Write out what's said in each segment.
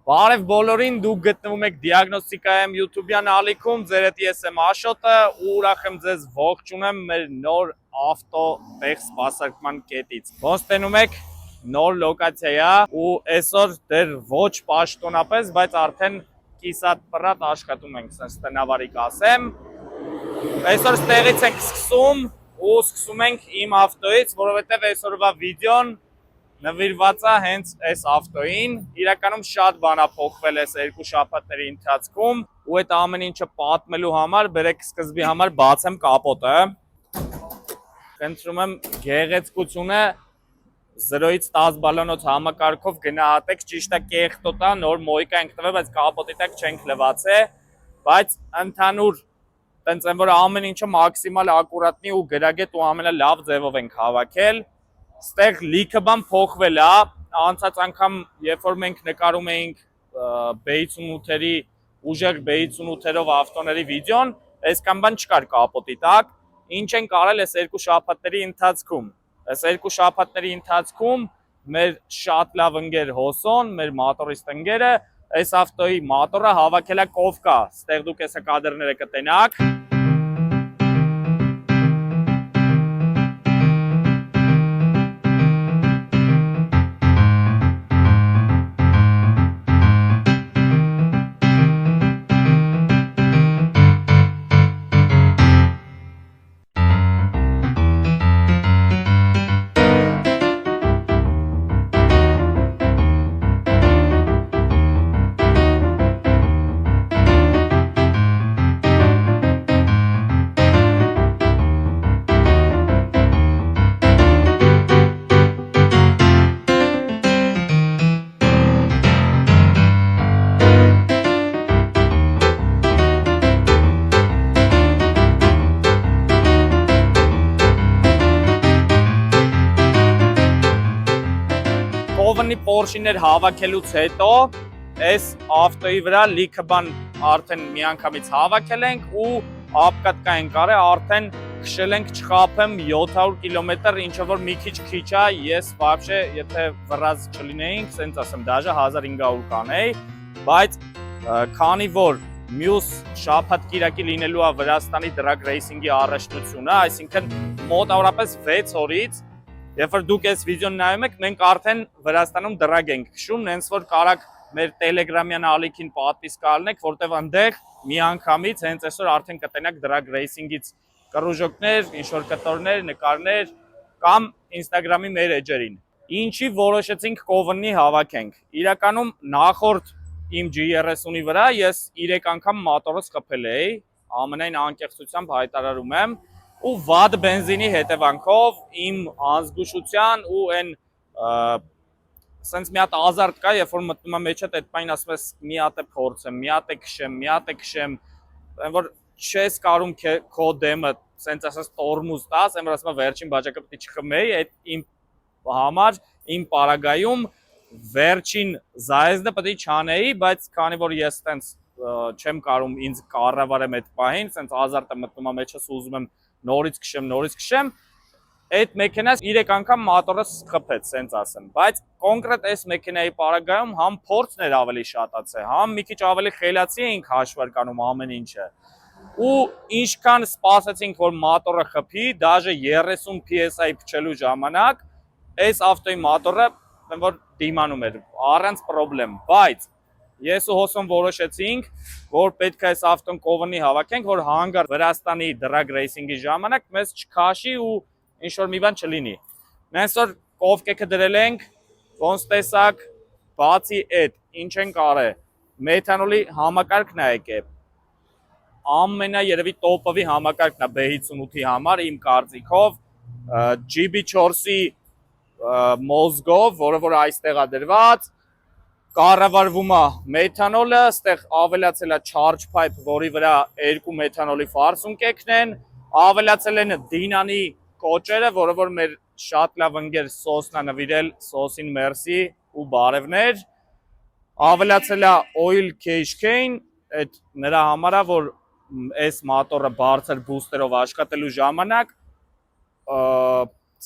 Բարև բոլորին, դուք գտնվում եք Դիագնոստիկայեմ YouTube-յան ալիքում, ձեր հետ ես եմ Աշոտը ու ուրախ եմ ձեզ ողջունել մեր նոր ավտո տեղ սպասարկման կետից։ Ոնց տենում եք, նոր լոկացիա է ու այսօր դեռ ոչ պաշտոնապես, բայց արդեն կիսատ պրատ աշխատում ենք, sense տնավարի կասեմ։ Այսօր ստեղից ենք սկսում ու սկսում ենք իմ ավտոից, որովհետև այսօրվա վիդեոն նվիրված է հենց այս ավտոին, իրականում շատ բան է փոխվել այս երկու շաբաթների ընթացքում ու այդ ամեն ինչը պատմելու համար բերեք սկզբի համար բացեմ կապոտը։ Խնդրում եմ գեղեցկությունը 0-ից 10 բալանոց համակարգով գնահատեք, ճիշտ է կեղտոտ է, նոր մոյկա ենք տվել, բայց կապոտի տակ չենք լվացել, բայց ընդհանուր տենց են որ ամեն ինչը մաքսիմալ ակուրատնի ու գրագետ ու ամենալավ ձևով ենք հավաքել։ Ստեղ լիքը բան փոխվել է, անցած անգամ երբ որ մենք նկարում էինք B58-երի ուժեղ B58-երով ավտոների վիդեոն, այսքան բան չկար կապոտի տակ, ինչ ենք արել այս երկու շաբաթների ընթացքում։ Այս երկու շաբաթների ընթացքում մեր շատ լավ ընկեր Հոսոն, մեր մոտորիստ ընկերը, այս ավտոյի մոտորը հավաքել է Կովկա, ստեղ դուք այս կադրները կտենաք։ Կովնի Պորշիներ հավաքելուց հետո այս ավտոյի վրա լիքը բան արդեն միանգամից հավաքել ենք ու ապկատկա ենք արել, արդեն քշել ենք չխափեմ 700 կիլոմետր, ինչը որ մի քիչ է, ես вообще եթե վրազ չլինեինք, սենց ասեմ, դաժե 1500 կանեի, բայց քանի որ մյուս շաբաթ կիրակի լինելու է Վրաստանի drag racing-ի առաջնությունը, այսինքն մոտավորապես 6 օրից երբ որ դուք այս վիդեոն նայում եք, մենք արդեն Վրաստանում դրագ ենք քշում, նենց որ կարաք մեր Telegram-յան ալիքին պատվիսկ ալնեք, որտեվ այնտեղ միանգամից հենց այսօր արդեն կտենաք drag racing-ից կռուժոկներ, ինչ-որ կտորներ, նկարներ կամ Instagram-ի մեր էջերին։ Ինչի որոշեցինք Կովնի հավաքենք։ Իրականում նախորդ իմ G30-ի վրա ես 3 անգամ մոտորս խփել էի, ամենայն անկեղծությամբ հայտարարում եմ, ու վատ բենզինի հետևանքով իմ անզգուշության ու այն սենց մի հատ ազարտ կա, երբ որ մտնում եմ մեջդ, այդ պայն ասում ես մի հատ է փորձեմ, մի հատ է քշեմ, որ չես կարում քո դեմը սենց ասած տորմուզ տաս, այն որ ասում եմ վերջին բաժակը պետք է չխմեի, այդ իմ համար իմ պարագայում վերջին զայեզդը պետք է չանեի, բայց քանի որ ես սենց չեմ կարում ինձ կառավարեմ այդ պահին, սենց ազարտը մտնում եմ մեջս ու ուզում եմ նորից քշեմ, այդ մեքենաս 3 անգամ մոտորս խփեց, սենց ասեմ, բայց կոնկրետ այս մեքենայի պարագայում համ փորձն էր ավելի շատացել, համ մի քիչ ավելի խելացի էինք հաշվարկանում ամեն ինչը, ու ինչքան սպասեցինք, որ մոտորը խփի, դաժե 30 PSI փչելու ժամանակ, այս ավտոյի մոտորը որ դիմանում էր, առանց պրոբլեմ, բայց ես ու Հոսոն որոշեցինք, որ պետք է այս ավտոն Կովնի հավաքենք, որ հանգար Վրաստանի drag racing-ի ժամանակ մեզ չքաշի ու ինչ-որ մի բան չլինի։ Նենց որ կովկեքը դրել ենք, ոնց տեսակ, բացի այդ, ինչ ենք արել, մեթանոլի համակարգն է եկել, ամենա երևի տոպովի համակարգն է B58-ի համար, իմ կարծիքով, GB4-ի մոզգով, որը որ այստեղ է դրված, կառավարվում է մեթանոլը, ստեղ ավելացել է charge pipe, որի վրա 2 մեթանոլի ֆարսունքներն են, ավելացել են դինանի կոճերը, որը որ մեր շատ լավ ընկեր Սոսն է նվիրել, Սոսին մերսի ու բարևներ, ավելացել է oil cache-ին, այդ նրա համար է, որ այս մոտորը բարձր բուստերով աշխատելու ժամանակ,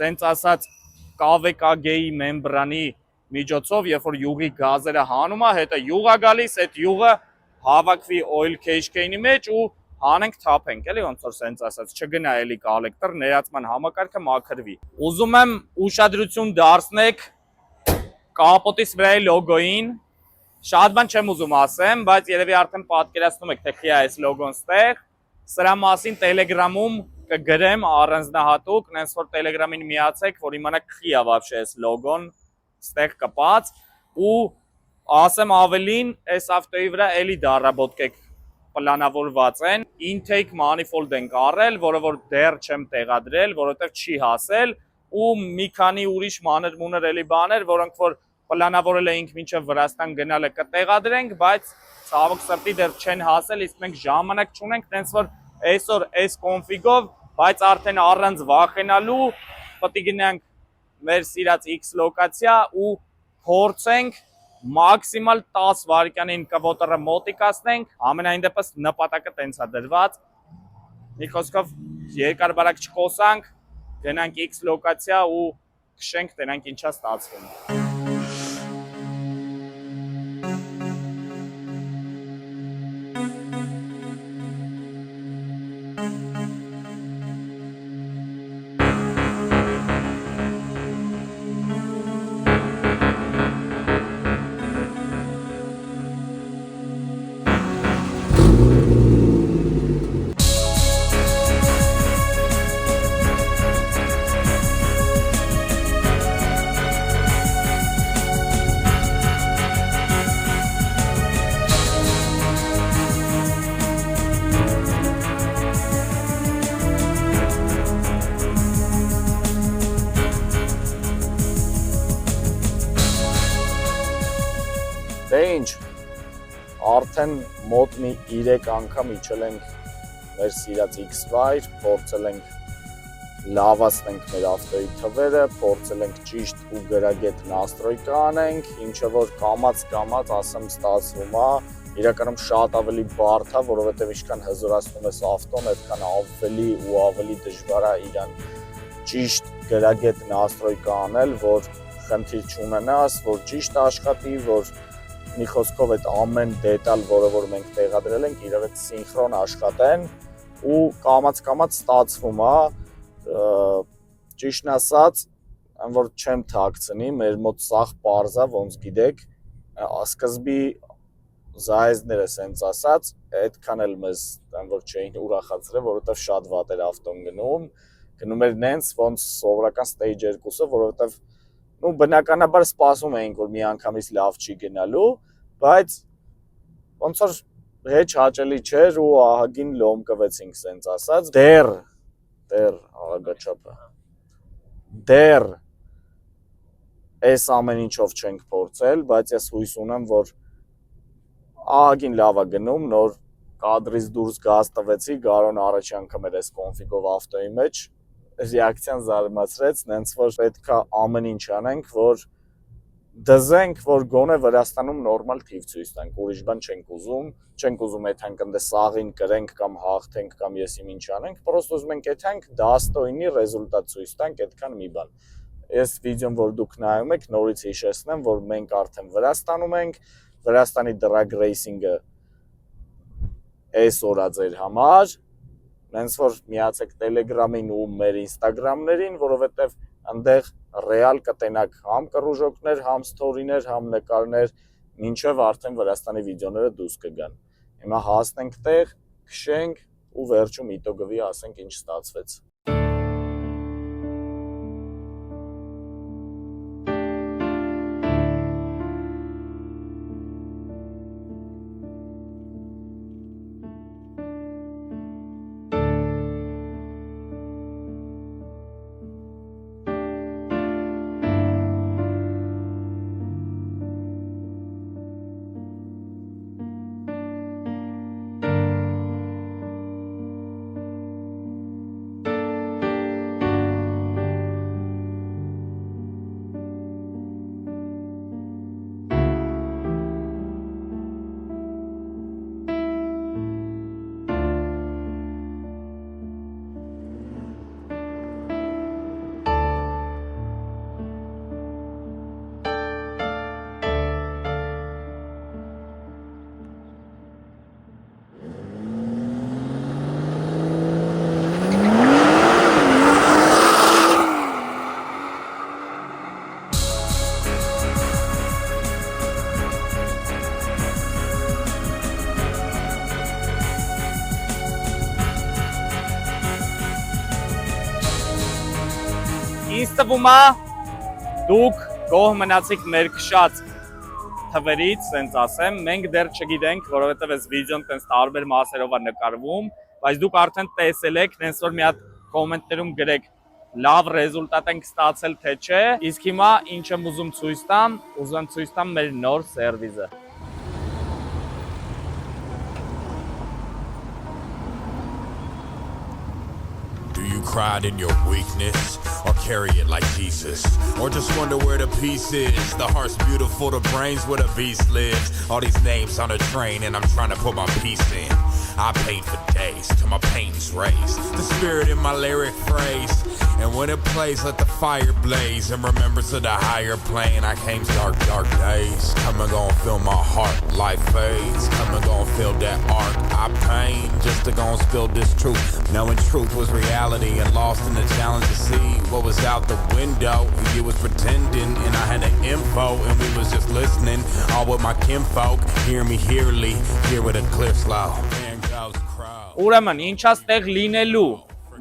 սենց ասած KVKG-ի մեմբրանի միջոցով, երբ որ յուղի գազերը հանում է, հետո յուղ է գալիս, այդ յուղը հավաքվի oil cache-ի մեջ ու հանենք թափենք, էլի ոնց որ սենց ասած, չգնա էլի կոլեկտոր, ներածման համակարգը մաքրվի։ Ուզում եմ ուշադրություն դարձնեք կապոտիս վրայի լոգոին։ Շատ բան չեմ ուզում ասեմ, բայց երևի արդեն պատկերացնում եք, թե քիչ է այս լոգոն ստեղ։ Սրա մասին Telegram-ում կգրեմ առանձնահատուկ, նենց որ Telegram-ին միացեք, որ իմանաք քիչ է вообще այս լոգոն ստեղ կպած ու ասեմ ավելին, այս ավտոյի վրա էլի դարաբոդկեք պլանավորված են, intake manifold ենք առել, որը որ դեռ չեմ տեղադրել, որովհետև չի հասել ու մի քանի ուրիշ մանր-մունր էլի բաներ, որոնք որ պլանավորել էինք մինչև Վրաստան գնալը կտեղադրենք, բայց ցավոք սրտի դեռ չեն հասել, իսկ մենք ժամանակ չունենք, տենց որ այսօր այս կոնֆիգով, բայց արդեն առանց վախենալու պետք է գնանք մեր սիրած X լոկացիա ու փորձենք մաքսիմալ 10 վայրկյանին կվոտերը մոտիկացնենք, ամենայն դեպս նպատակը տենց է դրված։ Մի խոսքով երկար բարակ չխոսանք, գնանք X լոկացիա ու քշենք, տենանք ինչա ստացվում։ Դե ինչ, արդեն մոտ մի 3 անգամ իջել ենք մեր սիրած X-վայր, փորձել ենք լավացնենք մեր ավտոյի թվերը, փորձել ենք ճիշտ ու գրագետ նաստրոյկա անենք, ինչը որ կամած ասեմ ստացվում է, իրականում շատ ավելի բարդ է, որովհետև ինչքան հզորացնում ես ավտոն, այդքան ավելի ու ավելի դժվար է իրան ճիշտ գրագետ նաստրոյկա անել, որ խնդիր չունենաս, որ ճիշտ աշխատի, որ մի խոսքով այդ ամեն դետալ, որը որ մենք տեղադրել ենք, իրար հետ սինխրոն աշխատեն ու կամած ստացվում է, ճիշտն ասած, որ չեմ թաքցնի, մեր մոտ սաղ պարզ է, ոնց գիտեք, սկզբի զայեզները սենց ասած, այդքան էլ մեզ որ չէին ուրախացրել, որովհետև շատ վատ էր ավտոն գնում էր նենց, ոնց սովորական stage 2-ը, որովհետև բնականաբար սպասում էինք, որ մի անգամից լավ չի գնալու, բայց ոնց որ հեչ հաճելի չէր ու ահագին լոմկվեցինք սենց ասած, դեռ աղագաչապը, դեռ այս ամեն ինչով չենք փորձել, բայց ես հույս ունեմ, որ ահագին լավ է գնում, նոր կադրից դուրս գազ տվեցի, Գարոն առաջի անգամ էր այս կոնֆիգով ավտոյի մեջ, ռեակցիան զարմացրեց, նենց որ պետք է ամեն ինչ անենք, որ դզենք, որ գոնե Վրաստանում նորմալ թիվ ցույց տանք, ուրիշ բան չենք ուզում այդքան կնդե սաղին կրենք կամ հաղթենք կամ ես իմ ինչ անենք, պրոստը ուզում ենք այդքան դաստոյնի ռեզուլտատ ցույց տանք, այդքան մի բան։ Այս վիդեոն, որ դուք նայում եք, նորից հիշեցնեմ, որ մենք արդեն Վրաստանում ենք, Վրաստանի drag racing-ը այս օրը ձեր համար, նենց որ միացեք Telegram-ին ու մեր Instagram-ներին, որովհետև այնտեղ ռեալ կտենակ համ կռուժոկներ, համ սթորիներ, համ նկարներ, մինչև արդեն Վրաստանի վիդեոները դուրս կգան։ Հիմա հասնենք տեղ, քշենք ու վերջում իտոգվի ասենք ինչ ստացվեց։ ինձ թվում է դուք գոհ մնացիք մեր քշած թվերից, ասենց ասեմ, մենք դեռ չգիտենք, որովհետև այս վիդեոն տենց տարբեր մասերով է նկարվում, բայց դուք արդեն տեսել եք, տենց որ մի հատ կոմենտներում գրեք լավ ռեզուլտատ ենք ստացել թե չէ, իսկ հիմա ինչ եմ ուզում ցույց տամ, ուզում ցույց տամ մեր նոր սերվիզը։ Cried in your weakness, or carry it like Jesus, or just wonder where the peace is. The heart's beautiful, the brain's where the beast lives. All these names on a train, and I'm trying to put my piece in. I paint for days till my pain's raised. The spirit in my lyric phrase, and when it plays, let the fire blaze. In remembrance of the higher plane, I came dark, dark days. Come and gon' feel my heart, life fades. Come and gon' feel that arc I pain, just to gon' spill this truth. Knowing truth was reality, and lost in the challenge to see what was out the window. You was pretending, and I had the info, and we was just listening. All with my kinfolk, hear me hearly, hear with a clear slow. Ուրեմն, ինչա ստեղ լինելու,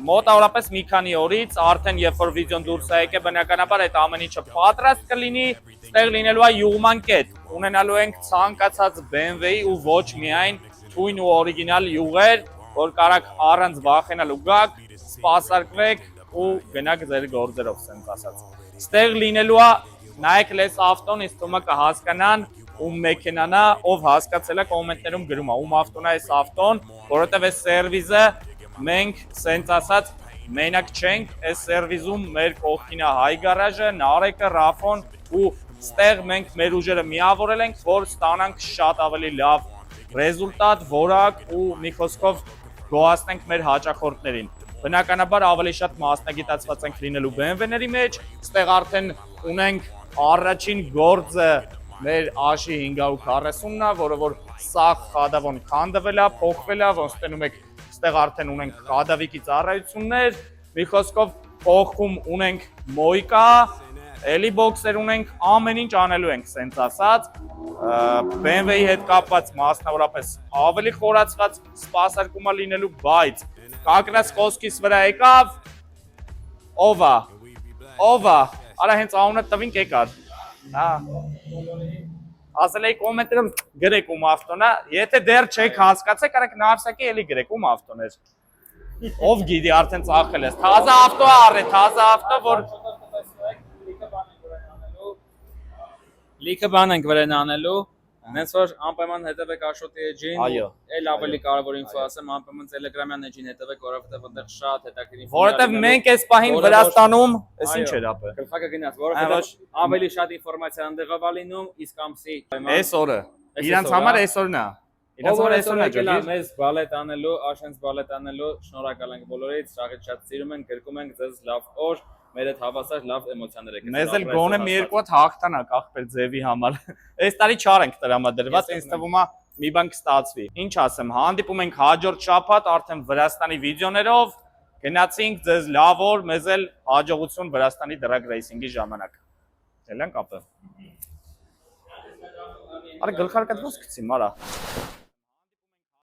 մոտավորապես մի քանի օրից, արդեն երբ որ վիդեոն դուրս է եկել, բնականաբար այդ ամեն ինչը պատրաստ կլինի, ստեղ լինելու է յուղման կետ, ունենալու ենք ցանկացած BMW-ի ու ոչ միայն թույն ու օրիգինալ յուղեր, որ կարաք առանց վախենալու գաք, սպասարկվեք ու գնաք ձեր գործերով, ասենց ասած։ Ստեղ լինելու է, նայեք լես ավտոն, իսկ թվում է կհասկանան ում մեքենան է, ով հասկացել է կոմենտներում գրում է, ում ավտոն է այս ավտոն, որովհետև այս սերվիզը մենք սենց ասած մենակ չենք, այս սերվիզում մեր կողքին է Հայ գարաժը, Նարեկը, Ռաֆոն ու ստեղ մենք մեր ուժերը միավորել ենք, որ ստանանք շատ ավելի լավ ռեզուլտատ, որակ ու մի խոսքով գոհացնենք մեր հաճախորդներին։ Բնականաբար ավելի շատ մասնագիտացված ենք լինելու BMW-ների մեջ, ստեղ արդեն ունենք առաջին գործը մեր աշի 540-ն է, որը որ սաղ խադավոն քանդվել է, փոխվել է, ոնց տենում եք, ստեղ արդեն ունենք խադավիկի ծառայություններ, մի խոսքով փոխում ունենք մոյկա, էլի բոքսեր ունենք, ամեն ինչ անելու ենք, սենց ասած, BMW-ի հետ կապված մասնավորապես ավելի խորացված սպասարկում է լինելու, բայց կակրած խոսքիս վրա եկավ, ով է, արա հենց անունը տվինք եկար, ասել էի կոմենտերում գրեք ում ավտոն է, եթե դեռ չեք հասկացել, կարեք նարսակի էլի գրեք ում ավտոն էր, ով գիտի արդեն ծախել ես, թազա ավտո է առե, թազա ավտո, որ լիքը բան ենք վրեն անելու, նենց որ անպայման հետևեք Աշոտի էջին, էլ ավելի կարևոր ինֆո ասեմ, անպայման Տելեգրամյան էջին հետևեք, որովհետև այնտեղ շատ հետաքրքիր ինֆո։ Որովհետև մենք այս պահին Վրաստանում, այս ինչ էր ապը։ Գլխակը գնաց, որովհետև ավելի շատ ինֆորմացիա այնտեղով է լինում, իսկ ամսի այս օրը։ Իրանց համար այսօրն է։ Իրանց համար այսօրն է ջոկի։ Մեզ բալետ անելու, Աշենց բալետ անելու, շնորհակալ ենք բոլորից, շատ սիրում ենք, գրկում ենք ձեզ լավ օր։ Մեր հետ հավասար լավ էմոցիաներ եք։ Մեզ էլ գոնե մի երկու հատ հաղթանակ ախպեր ձևի համար։ Այս տարի չար ենք տրամադրված, ինձ թվում է մի բան կստացվի։ Ինչ ասեմ, հանդիպում ենք հաջորդ շաբաթ արդեն Վրաստանի վիդեոներով։ Գնացինք ձեզ լավ օր, մեզ էլ հաջողություն Վրաստանի դրագ ռեյսինգի ժամանակ։ Ելանք ապը։ Արա գլխարկը դուրս գցի, մարա։